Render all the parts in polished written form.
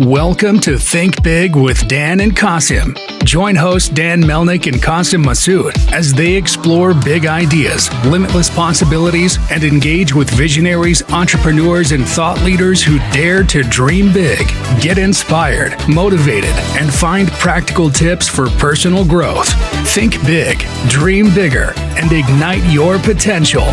Welcome to Think Big with Dan and Qasim. Join hosts Dan Melnick and Qasim Masood as they explore big ideas, limitless possibilities, and engage with visionaries, entrepreneurs, and thought leaders who dare to dream big, get inspired, motivated, and find practical tips for personal growth. Think big, dream bigger, and ignite your potential.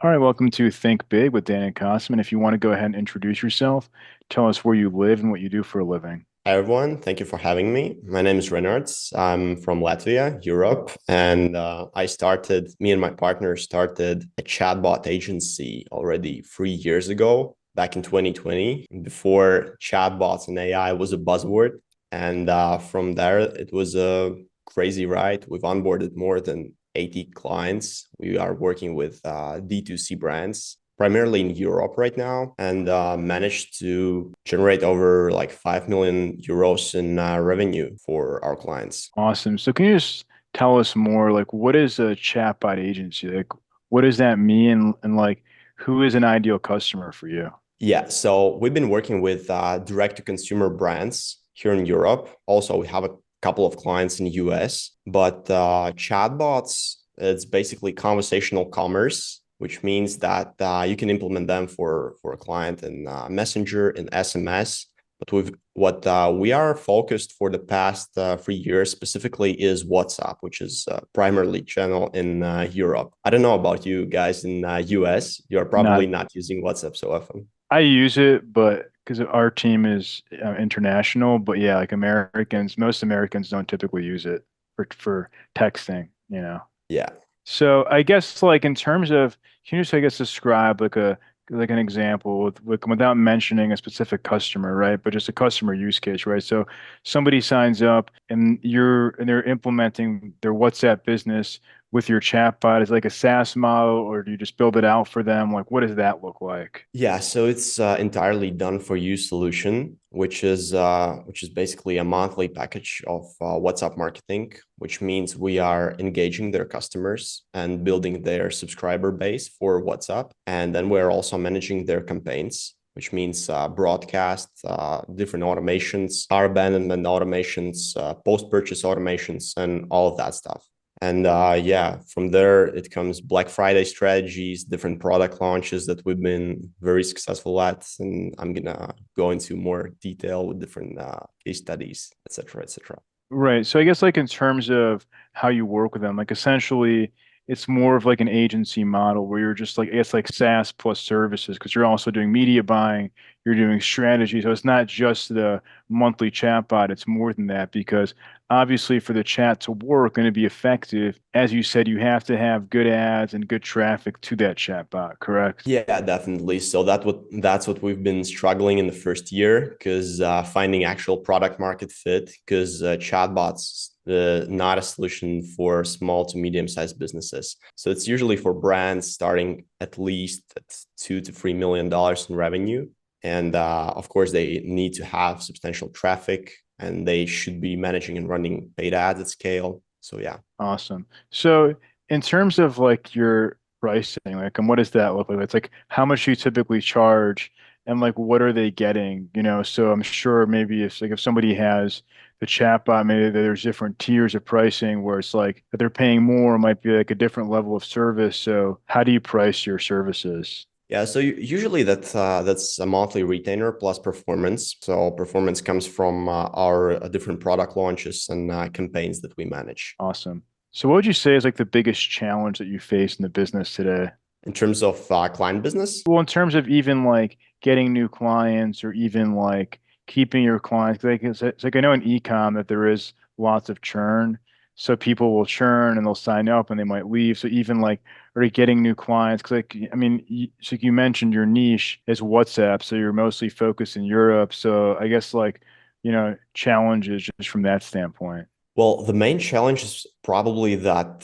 All right, welcome to Think Big with Dan and Qasim. And if you want to go ahead and introduce yourself, tell us where you live and what you do for a living. Hi, everyone. Thank you for having me. My name is Renards. I'm from Latvia, Europe. And me and my partner started a chatbot agency already 3 years ago, back in 2020, before chatbots and AI was a buzzword. And from there, it was a crazy ride. We've onboarded more than 80 clients. We are working with D2C brands, primarily in Europe right now, and managed to generate over like 5 million euros in revenue for our clients. Awesome. So can you just tell us more, like what is a chatbot agency? Like what does that mean? And like who is an ideal customer for you? Yeah, so we've been working with direct-to-consumer brands here in Europe. Also, we have a couple of clients in the US, but chatbots, it's basically conversational commerce, which means that you can implement them for a client in Messenger and SMS. But we are focused for the past 3 years specifically is WhatsApp, which is primarily channel in Europe. I don't know about you guys in US. You're probably not using WhatsApp so often. I use it, but because our team is international, but yeah, like most Americans don't typically use it for texting, you know? Yeah. So I guess like in terms of, can you just, I guess, describe like an example without mentioning a specific customer, right? But just a customer use case, right? So somebody signs up and they're implementing their WhatsApp business with your chatbot. Is like a SaaS model, or do you just build it out for them? Like, what does that look like? Yeah, so it's entirely done for you solution, which is basically a monthly package of WhatsApp marketing, which means we are engaging their customers and building their subscriber base for WhatsApp, and then we're also managing their campaigns, which means broadcast, different automations, car abandonment automations, post-purchase automations, and all of that stuff. And from there, it comes Black Friday strategies, different product launches that we've been very successful at. And I'm going to go into more detail with different case studies, et cetera, et cetera. Right. So I guess like in terms of how you work with them, like essentially it's more of like an agency model where you're just like, I guess like SaaS plus services, because you're also doing media buying, you're doing strategy. So it's not just the monthly chatbot, it's more than that, because obviously for the chat to work and to be effective, as you said, you have to have good ads and good traffic to that chatbot, correct? Yeah, definitely. So that's what we've been struggling in the first year, because finding actual product market fit, because chatbots not a solution for small to medium sized businesses. So it's usually for brands starting at least at $2 to $3 million in revenue, and of course they need to have substantial traffic, and they should be managing and running paid ads at scale. So yeah. Awesome. So in terms of like your pricing, like, and what does that look like? It's like how much do you typically charge, and like what are they getting? You know, so I'm sure maybe if somebody has the chatbot, maybe there's different tiers of pricing where it's like if they're paying more, it might be like a different level of service. So how do you price your services? Yeah, so usually that's a monthly retainer plus performance. So performance comes from our different product launches and campaigns that we manage. Awesome. So what would you say is like the biggest challenge that you face in the business today? In terms of client business? Well, in terms of even like getting new clients or even like keeping your clients, like it's like I know in ecom that there is lots of churn. So people will churn and they'll sign up and they might leave. So even like are you getting new clients? Because like I mean, so you mentioned your niche is WhatsApp, so you're mostly focused in Europe. So I guess like challenges just from that standpoint. Well, the main challenge is probably that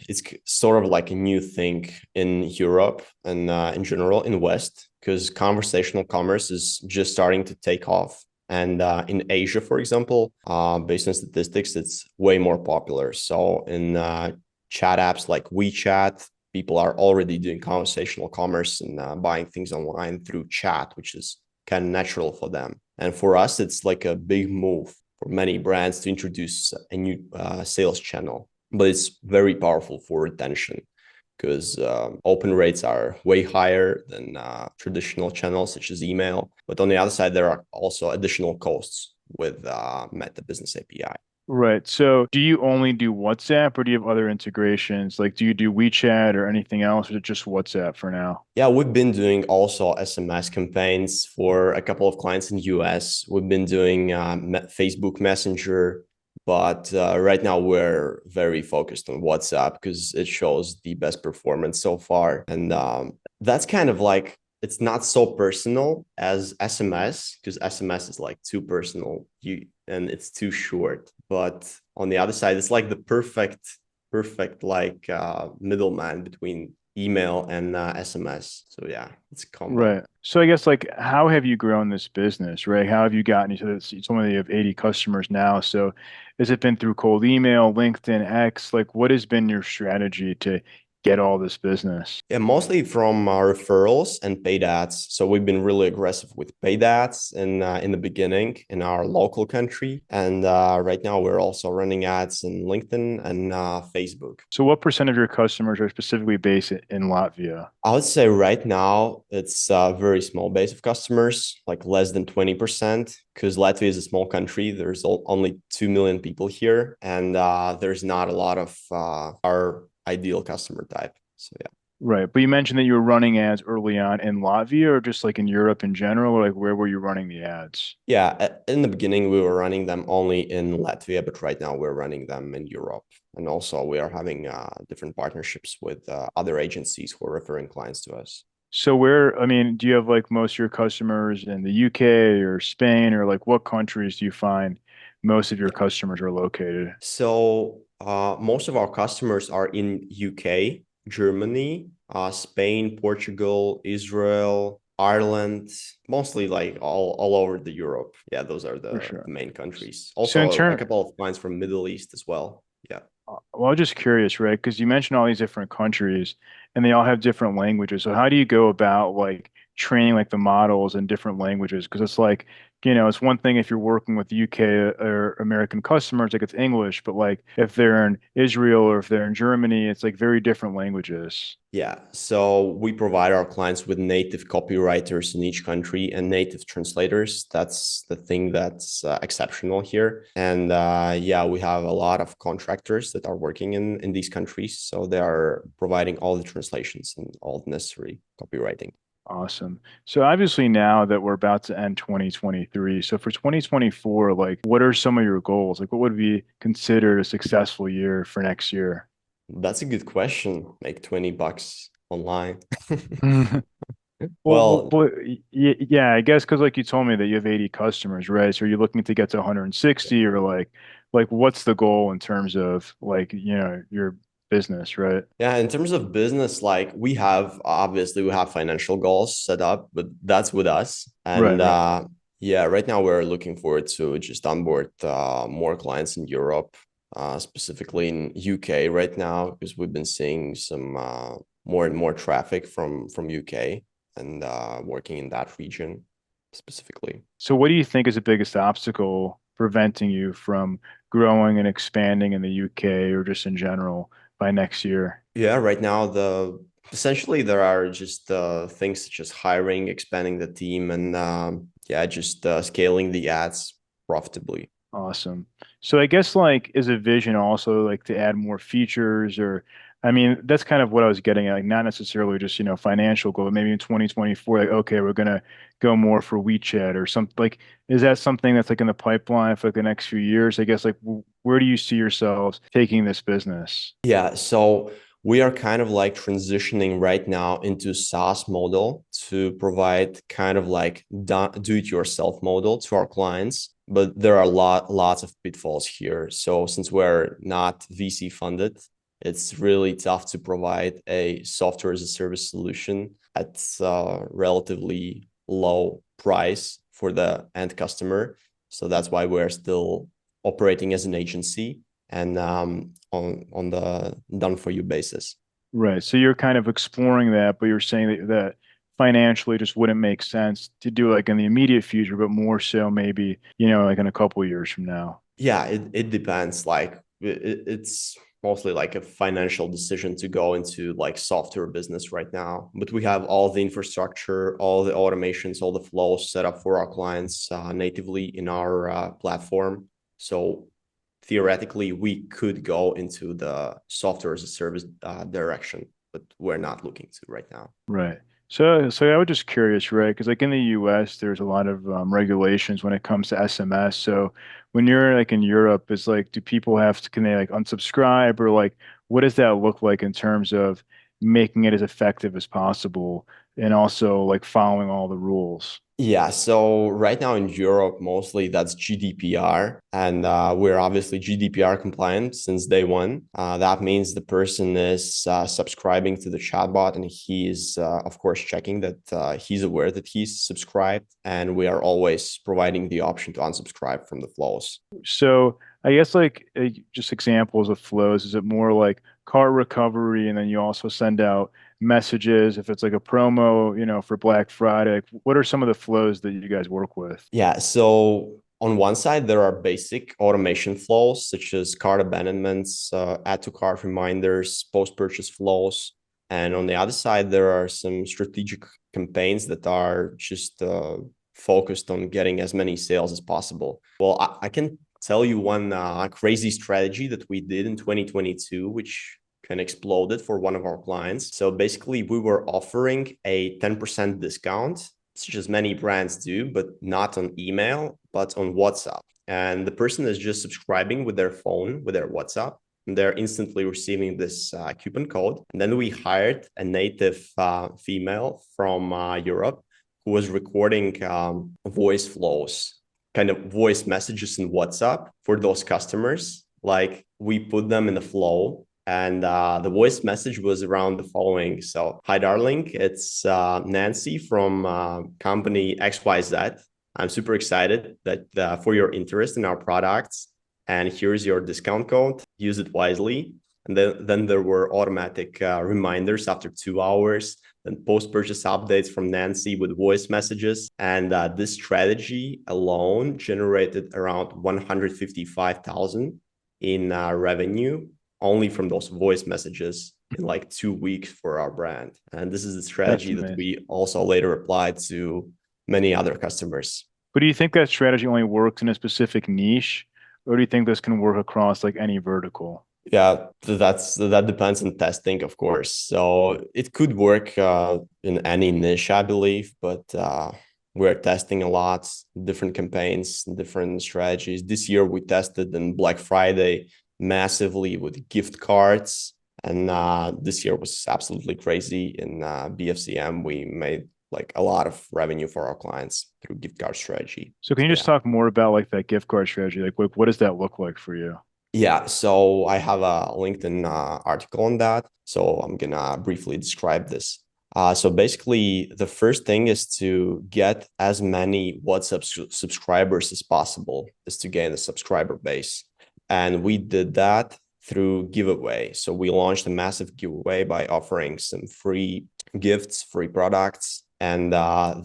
it's sort of like a new thing in Europe and in general in West, because conversational commerce is just starting to take off. And in Asia, for example, based on statistics, it's way more popular. So in chat apps like WeChat, people are already doing conversational commerce and buying things online through chat, which is kind of natural for them. And for us, it's like a big move for many brands to introduce a new sales channel, but it's very powerful for retention because open rates are way higher than traditional channels such as email. But on the other side, there are also additional costs with Meta Business API. Right. So do you only do WhatsApp or do you have other integrations? Like, do you do WeChat or anything else, or is it just WhatsApp for now? Yeah, we've been doing also SMS campaigns for a couple of clients in the US. We've been doing Facebook Messenger, but right now we're very focused on WhatsApp because it shows the best performance so far. And that's kind of like, it's not so personal as SMS because SMS is like too personal and it's too short. But on the other side, it's like the perfect like middleman between email and SMS. So yeah, it's a combo. Right. So I guess like how have you grown this business, right? How have you gotten into this? You told me you have 80 customers now. So has it been through cold email, LinkedIn, X? Like what has been your strategy to get all this business? Yeah, mostly from referrals and paid ads. So we've been really aggressive with paid ads in the beginning in our local country, and right now we're also running ads in LinkedIn and Facebook. So what percent of your customers are specifically based in Latvia? I would say right now it's a very small base of customers, like less than 20%, because Latvia is a small country. There's only 2 million people here, and there's not a lot of our ideal customer type. So yeah. Right. But you mentioned that you were running ads early on in Latvia or just like in Europe in general, or like where were you running the ads? Yeah, in the beginning we were running them only in Latvia, but right now we're running them in Europe. And also we are having different partnerships with other agencies who are referring clients to us. So where, I mean, do you have like most of your customers in the UK or Spain, or like what countries do you find most of your customers are located? So most of our customers are in UK, Germany, Spain, Portugal, Israel, Ireland, mostly like all over the Europe. Yeah, those are For the sure. main countries. So in Also a turn, couple of clients from Middle East as well. Yeah. well, I'm just curious, right? Because you mentioned all these different countries and they all have different languages. So how do you go about like training like the models in different languages? Because it's like, it's one thing if you're working with UK or American customers, like it's English, but like if they're in Israel or if they're in Germany, it's like very different languages. Yeah, so we provide our clients with native copywriters in each country and native translators. That's the thing that's exceptional here. And yeah, we have a lot of contractors that are working in these countries. So they are providing all the translations and all the necessary copywriting. Awesome. So obviously now that we're about to end 2023, so for 2024, like what are some of your goals? Like what would be considered a successful year for next year? That's a good question. Make $20 online. Well, Well, but yeah, I guess because like you told me that you have 80 customers, right? So are you looking to get to 160 or like what's the goal in terms of like, your business, right? yeah, in terms of business, like we have obviously we have financial goals set up, but that's with us. Right, And right. yeah, right now we're looking forward to just onboard more clients in Europe, specifically in UK right now, because we've been seeing some more and more traffic from UK and working in that region specifically. So what do you think is the biggest obstacle preventing you from growing and expanding in the UK or just in general by next year? Yeah, right now essentially there are just things such as hiring, expanding the team, and yeah, just scaling the ads profitably. Awesome. So I guess like is a vision also like to add more features or I mean that's kind of what I was getting at, like not necessarily just, financial goal, but maybe in 2024, like okay, we're gonna go more for WeChat or something like is that something that's like in the pipeline for like the next few years? I guess like where do you see yourselves taking this business? Yeah, so we are kind of like transitioning right now into SaaS model to provide kind of like do-it-yourself model to our clients. But there are lots of pitfalls here. So since we're not VC funded, it's really tough to provide a software as a service solution at a relatively low price for the end customer. So that's why we're still operating as an agency and on the done for you basis. Right. So you're kind of exploring that, but you're saying that financially just wouldn't make sense to do like in the immediate future, but more so maybe, like in a couple of years from now. Yeah, it depends. Like it's mostly like a financial decision to go into like software business right now. But we have all the infrastructure, all the automations, all the flows set up for our clients natively in our platform. So theoretically, we could go into the software as a service direction, but we're not looking to right now. Right. So I was just curious, right? Because like in the US, there's a lot of regulations when it comes to SMS. So when you're like in Europe, it's like, do people have to, can they like unsubscribe or like, what does that look like in terms of making it as effective as possible and also like following all the rules? Yeah, so right now in Europe, mostly that's GDPR, and we're obviously GDPR compliant since day one. That means the person is subscribing to the chatbot, and he is, of course, checking that he's aware that he's subscribed, and we are always providing the option to unsubscribe from the flows. So I guess like just examples of flows, is it more like car recovery and then you also send out messages if it's like a promo, for Black Friday? Like, what are some of the flows that you guys work with? Yeah, so on one side, there are basic automation flows such as cart abandonments, add to cart reminders, post-purchase flows. And on the other side, there are some strategic campaigns that are just focused on getting as many sales as possible. Well, I can tell you one crazy strategy that we did in 2022, which kind of exploded for one of our clients. So basically, we were offering a 10% discount, such as many brands do, but not on email, but on WhatsApp. And the person is just subscribing with their phone, with their WhatsApp, and they're instantly receiving this coupon code. And then we hired a native female from Europe who was recording voice flows, kind of voice messages in WhatsApp for those customers. Like we put them in the flow, and the voice message was around the following. So, hi, darling. It's Nancy from company XYZ. I'm super excited that for your interest in our products. And here's your discount code. Use it wisely. And then there were automatic reminders after 2 hours, then post-purchase updates from Nancy with voice messages. And this strategy alone generated around 155,000 in revenue only from those voice messages in like 2 weeks for our brand. And this is the strategy that we also later applied to many other customers. But do you think that strategy only works in a specific niche, or do you think this can work across like any vertical? Yeah, that depends on testing, of course. So it could work in any niche, I believe, but we're testing a lot, different campaigns, different strategies. This year we tested in Black Friday massively with gift cards, and this year was absolutely crazy. In BFCM, we made like a lot of revenue for our clients through gift card strategy. So can you just talk more about like that gift card strategy? Like what does that look like for you? Yeah, so I have a LinkedIn article on that. So I'm gonna briefly describe this. So basically, the first thing is to get as many WhatsApp subscribers as possible, is to gain a subscriber base. And we did that through giveaway. So we launched a massive giveaway by offering some free gifts, free products. And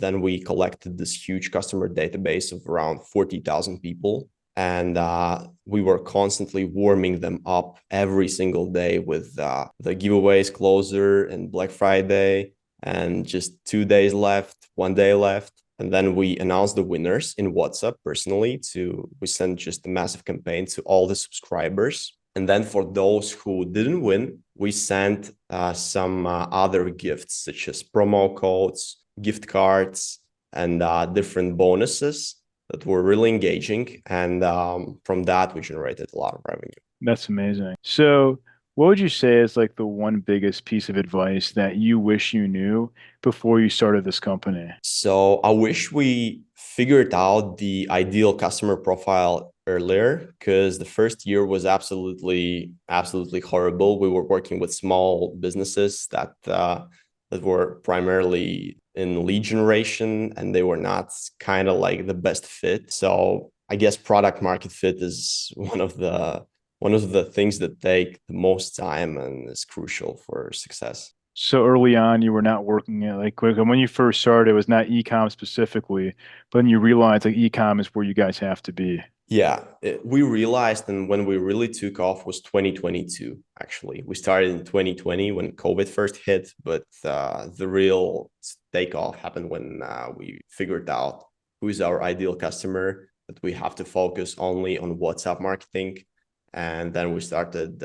then we collected this huge customer database of around 40,000 people. And we were constantly warming them up every single day with the giveaways closer and Black Friday, and just 2 days left, 1 day left. And then we announced the winners in WhatsApp personally. We sent just a massive campaign to all the subscribers. And then for those who didn't win, we sent some other gifts such as promo codes, gift cards, and different bonuses that were really engaging. And from that, we generated a lot of revenue. That's amazing. So what would you say is like the one biggest piece of advice that you wish you knew before you started this company? So I wish we figured out the ideal customer profile earlier, because the first year was absolutely horrible. We were working with small businesses that were primarily in lead generation, and they were not kind of like the best fit. So I guess product market fit is one of the one of the things that take the most time and is crucial for success. So early on, you were not working at like when you first started, it was not e-com specifically, but then you realized like e-com is where you guys have to be. Yeah, we realized, and when we really took off was 2022, actually. We started in 2020 when COVID first hit, but the real takeoff happened when we figured out who is our ideal customer, that we have to focus only on WhatsApp marketing. And then we started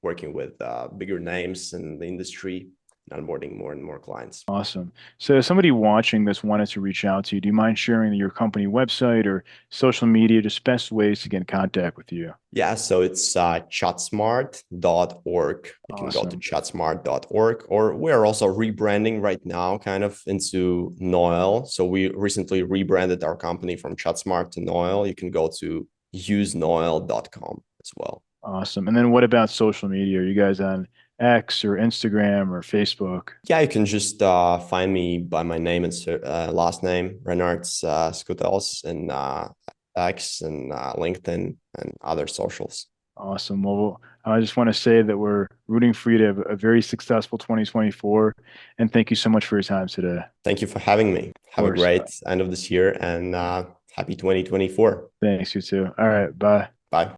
working with bigger names in the industry and onboarding more and more clients. Awesome. So if somebody watching this wanted to reach out to you, do you mind sharing your company website or social media, just best ways to get in contact with you? Yeah, so it's chatsmart.org. You can go to Awesome. chatsmart.org, or we're also rebranding right now kind of into Noel. So we recently rebranded our company from Chatsmart to Noel. You can go to usenoel.com as well. Awesome. And then what about social media? Are you guys on X or Instagram or Facebook? Yeah, you can just find me by my name and last name, Renards Skutels, and X and LinkedIn and other socials. Awesome. Well, I just want to say that we're rooting for you to have a very successful 2024. And thank you so much for your time today. Thank you for having me. Of Have a course. great end of this year and happy 2024. Thanks, you too. All right. Bye. Bye.